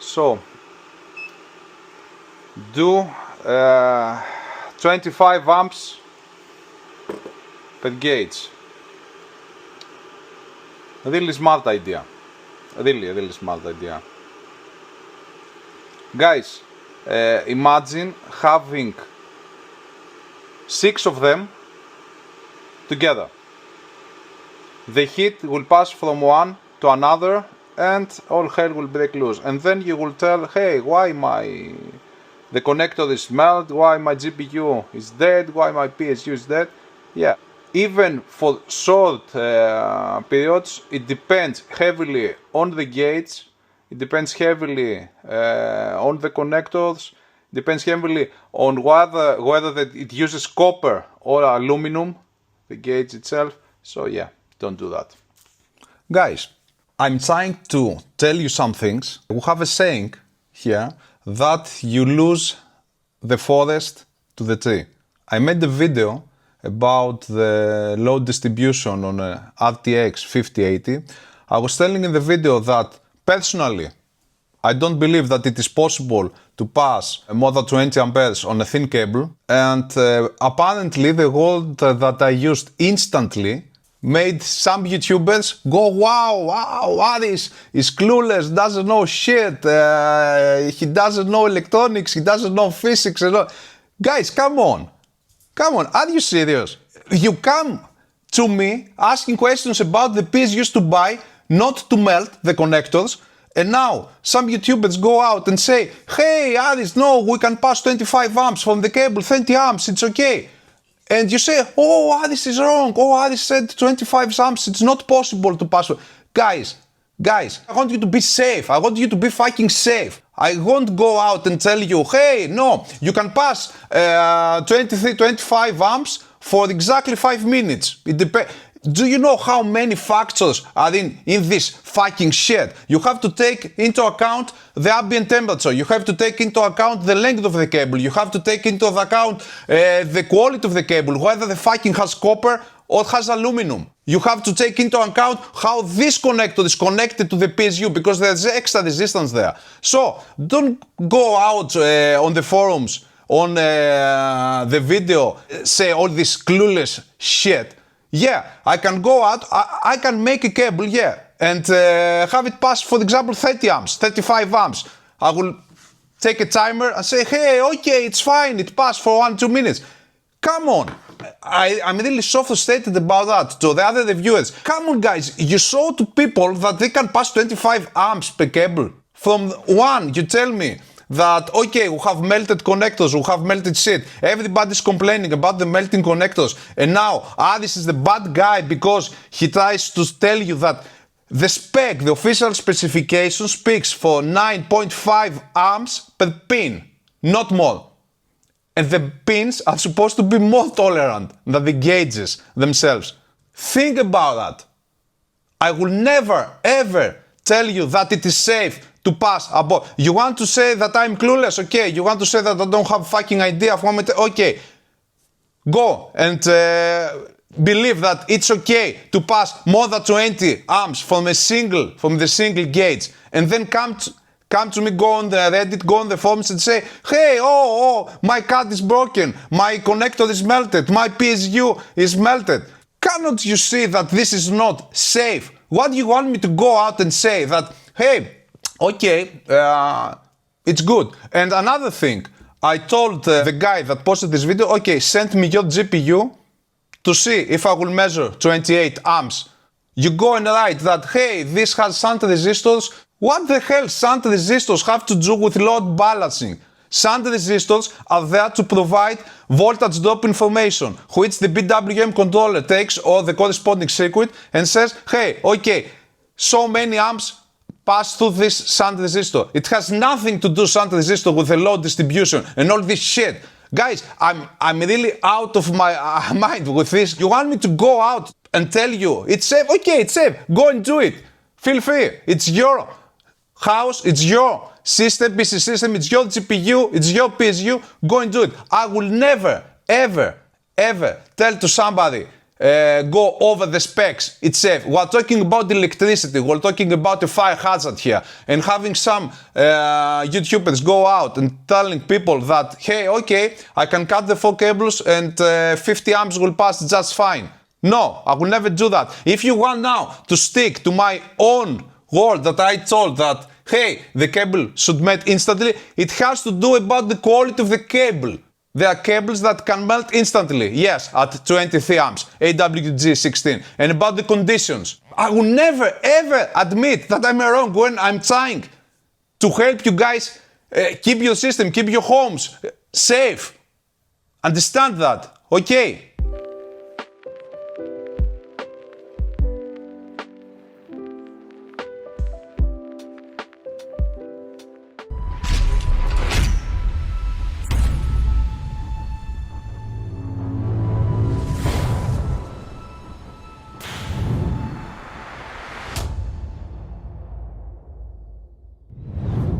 So do 25 amps per gauge. Really smart idea. Really smart idea. Guys, imagine having 6 of them together. The heat will pass from one to another and all hell will break loose. And then you will tell, hey, why the connector is melted, why my GPU is dead, why my PSU is dead. Yeah, even for short periods, it depends heavily on the gauge, it depends heavily on the connectors, depends heavily on whether it uses copper or aluminum, the gauge itself. So yeah, don't do that. Guys, I'm trying to tell you some things. We have a saying here that you lose the forest to the tree. I made a video about the load distribution on a RTX 5080. I was telling in the video that personally, I don't believe that it is possible to pass more than 20 amperes on a thin cable. And apparently the word that I used instantly made some YouTubers go, wow, Aris is clueless, doesn't know shit, he doesn't know electronics, he doesn't know physics and all. Guys, come on, are you serious? You come to me asking questions about the piece used to buy, not to melt the connectors, and now some YouTubers go out and say, hey, Aris, no, we can pass 25 amps from the cable, 20 amps, it's okay. And you say, oh, Aris is wrong. Oh, Aris said 25 amps. It's not possible to pass. Guys, I want you to be safe. I want you to be fucking safe. I won't go out and tell you, hey, no, you can pass 23, 25 amps for exactly 5 minutes. It depends. Do you know how many factors are in this fucking shit? You have to take into account the ambient temperature. You have to take into account the length of the cable. You have to take into account the quality of the cable, whether the fucking has copper or has aluminum. You have to take into account how this connector is connected to the PSU because there's extra resistance there. So don't go out on the forums, on the video, say all this clueless shit. Yeah, I can go out, I can make a cable, yeah, and have it pass, for example, 30 amps, 35 amps. I will take a timer and say, hey, okay, it's fine, it passed for 1-2 minutes. Come on, I'm really so frustrated about that. To the other reviewers, come on guys, you show to people that they can pass 25 amps per cable. From one, you tell me that, okay, we have melted connectors, we have melted shit. Everybody's complaining about the melting connectors. And now, Aris is the bad guy because he tries to tell you that the spec, the official specification speaks for 9.5 amps per pin, not more. And the pins are supposed to be more tolerant than the gauges themselves. Think about that. I will never, ever tell you that it is safe to pass above. You want to say that I'm clueless? Okay. You want to say that I don't have fucking idea from it? Okay. Go and believe that it's okay to pass more than 20 amps from the single gauge, and then come to me, go on the Reddit, go on the forums and say, hey, my card is broken, my connector is melted, my PSU is melted. Cannot you see that this is not safe? What do you want me to go out and say that, hey, okay, it's good. And another thing, I told the guy that posted this video, okay, send me your GPU to see if I will measure 28 amps. You go and write that, hey, this has shunt resistors. What the hell shunt resistors have to do with load balancing? Shunt resistors are there to provide voltage drop information, which the PWM controller takes or the corresponding circuit and says, hey, okay, so many amps pass through this shunt resistor. It has nothing to do, shunt resistor, with the load distribution and all this shit. Guys, I'm really out of my mind with this. You want me to go out and tell you it's safe? Okay, it's safe. Go and do it. Feel free. It's your house. It's your system, PC system. It's your GPU. It's your PSU. Go and do it. I will never, ever, ever tell to somebody, go over the specs. It's safe. We're talking about electricity. We're talking about a fire hazard here. And having some YouTubers go out and telling people that, hey, okay, I can cut the 4 cables and 50 amps will pass just fine. No, I will never do that. If you want now to stick to my own word that I told that, hey, the cable should melt instantly, it has to do about the quality of the cable. There are cables that can melt instantly, yes, at 23 amps, AWG16, and about the conditions. I will never ever admit that I'm wrong when I'm trying to help you guys keep your system, keep your homes safe. Understand that, okay?